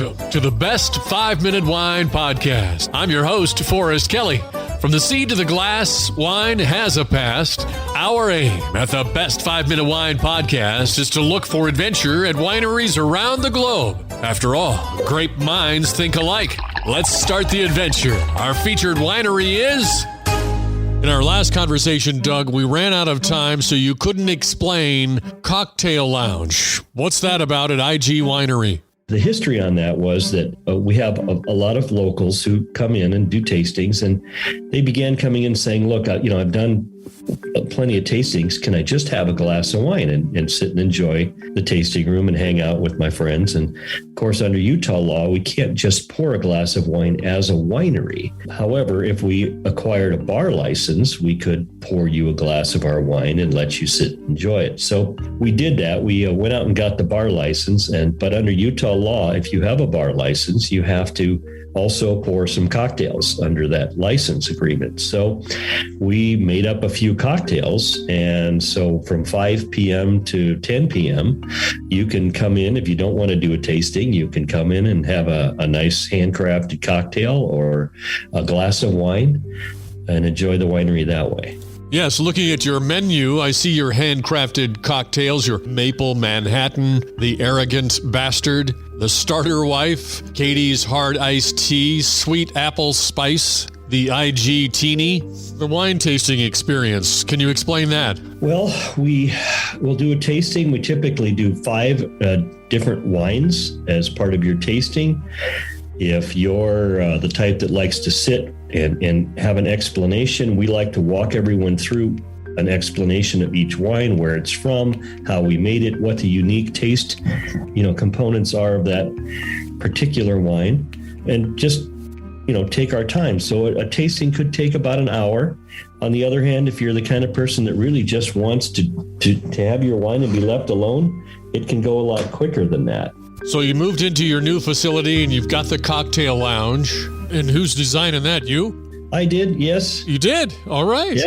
Welcome to the Best 5-Minute Wine Podcast. I'm your host, Forrest Kelly. From the seed to the glass, wine has a past. Our aim at the Best 5-Minute Wine Podcast is to look for adventure at wineries around the globe. After all, great minds think alike. Let's start the adventure. Our featured winery is... In our last conversation, Doug, we ran out of time, so you couldn't explain Cocktail Lounge. What's that about at IG Winery? The history on that was that we have a lot of locals who come in and do tastings, and they began coming in saying, look, I've done plenty of tastings. Can I just have a glass of wine and sit and enjoy the tasting room and hang out with my friends? And of course, under Utah law, we can't just pour a glass of wine as a winery. However, if we acquired a bar license, we could pour you a glass of our wine and let you sit and enjoy it. So we did that. We went out and got the bar license. But under Utah law, if you have a bar license, you have to also pour some cocktails under that license agreement. So we made up a few cocktails. And so from 5 p.m. to 10 p.m., you can come in. If you don't want to do a tasting, you can come in and have a nice handcrafted cocktail or a glass of wine and enjoy the winery that way. Yes, looking at your menu, I see your handcrafted cocktails, your Maple Manhattan, the Arrogant Bastard, the Starter Wife, Katie's Hard Iced Tea, Sweet Apple Spice, the IG Teeny, the wine tasting experience. Can you explain that? Well, we will do a tasting. We typically do 5 different wines as part of your tasting. If you're the type that likes to sit and have an explanation, we like to walk everyone through an explanation of each wine, where it's from, how we made it, what the unique taste, components are of that particular wine, and just, take our time. So a tasting could take about an hour. On the other hand, if you're the kind of person that really just wants to have your wine and be left alone, it can go a lot quicker than that. So you moved into your new facility and you've got the cocktail lounge. And who's designing that? You? I did, yes. You did? All right.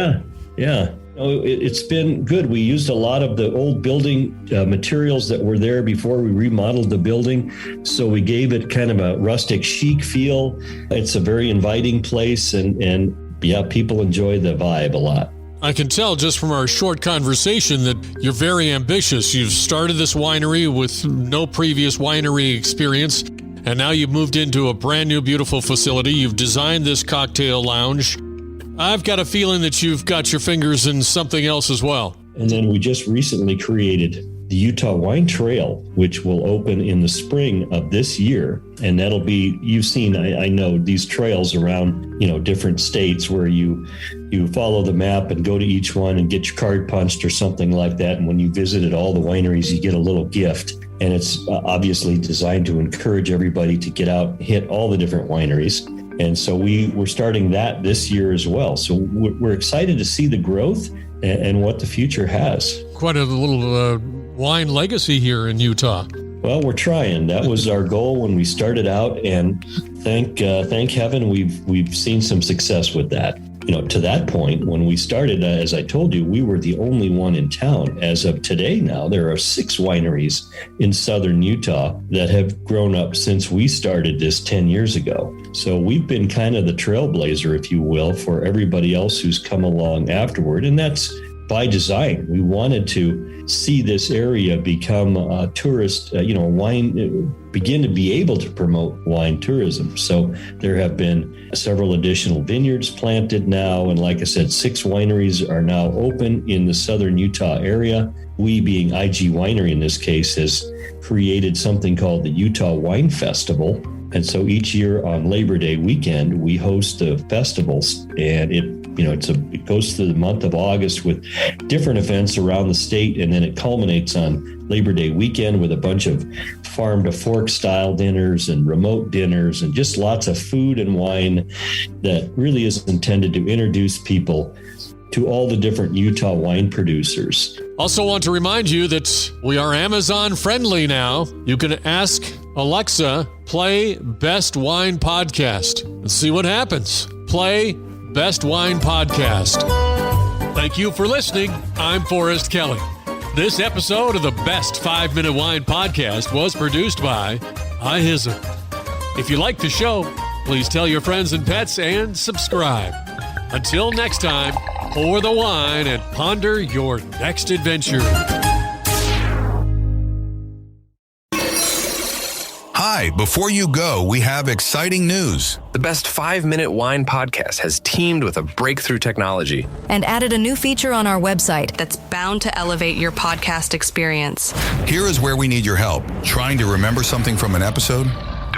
Yeah. It's been good. We used a lot of the old building materials that were there before we remodeled the building. So we gave it kind of a rustic chic feel. It's a very inviting place and people enjoy the vibe a lot. I can tell just from our short conversation that you're very ambitious. You've started this winery with no previous winery experience, and now you've moved into a brand new, beautiful facility. You've designed this cocktail lounge. I've got a feeling that you've got your fingers in something else as well. And then we just recently created the Utah Wine Trail, which will open in the spring of this year. And that'll be, you've seen, I know, these trails around, different states where you follow the map and go to each one and get your card punched or something like that. And when you visited all the wineries, you get a little gift. And it's obviously designed to encourage everybody to get out, hit all the different wineries. And so we're starting that this year as well. So we're excited to see the growth and what the future has. Quite a little wine legacy here in Utah. Well, we're trying. That was our goal when we started out, and thank heaven we've seen some success with that. To that point, when we started, as I told you, we were the only one in town. As of today now, there are 6 wineries in southern Utah that have grown up since we started this 10 years ago. So we've been kind of the trailblazer, if you will, for everybody else who's come along afterward. And that's by design. We wanted to see this area become a tourist, begin to be able to promote wine tourism. So there have been several additional vineyards planted now. And like I said, 6 wineries are now open in the southern Utah area. We, being IG Winery in this case, has created something called the Utah Wine Festival. And so each year on Labor Day weekend, we host the festivals, and it goes through the month of August with different events around the state. And then it culminates on Labor Day weekend with a bunch of farm to fork style dinners and remote dinners and just lots of food and wine that really is intended to introduce people to all the different Utah wine producers. Also want to remind you that we are Amazon friendly now. You can ask Alexa, play Best Wine Podcast, and see what happens. Play Best Wine Podcast. Thank you for listening. I'm Forrest Kelly. This episode of the Best 5-Minute Wine Podcast was produced by iHizzle. If you like the show, please tell your friends and pets and subscribe. Until next time, pour the wine and ponder your next adventure. Hi, before you go, we have exciting news. The Best 5-Minute Wine podcast has teamed with a breakthrough technology and added a new feature on our website that's bound to elevate your podcast experience. Here is where we need your help. Trying to remember something from an episode?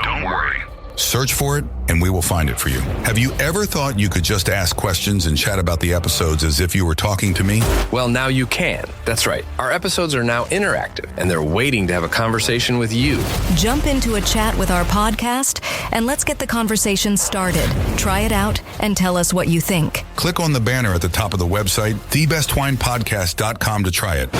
Don't worry. Search for it, and we will find it for you. Have you ever thought you could just ask questions and chat about the episodes as if you were talking to me? Well, now you can. That's right. Our episodes are now interactive, and they're waiting to have a conversation with you. Jump into a chat with our podcast, and let's get the conversation started. Try it out and tell us what you think. Click on the banner at the top of the website, thebestwinepodcast.com, to try it.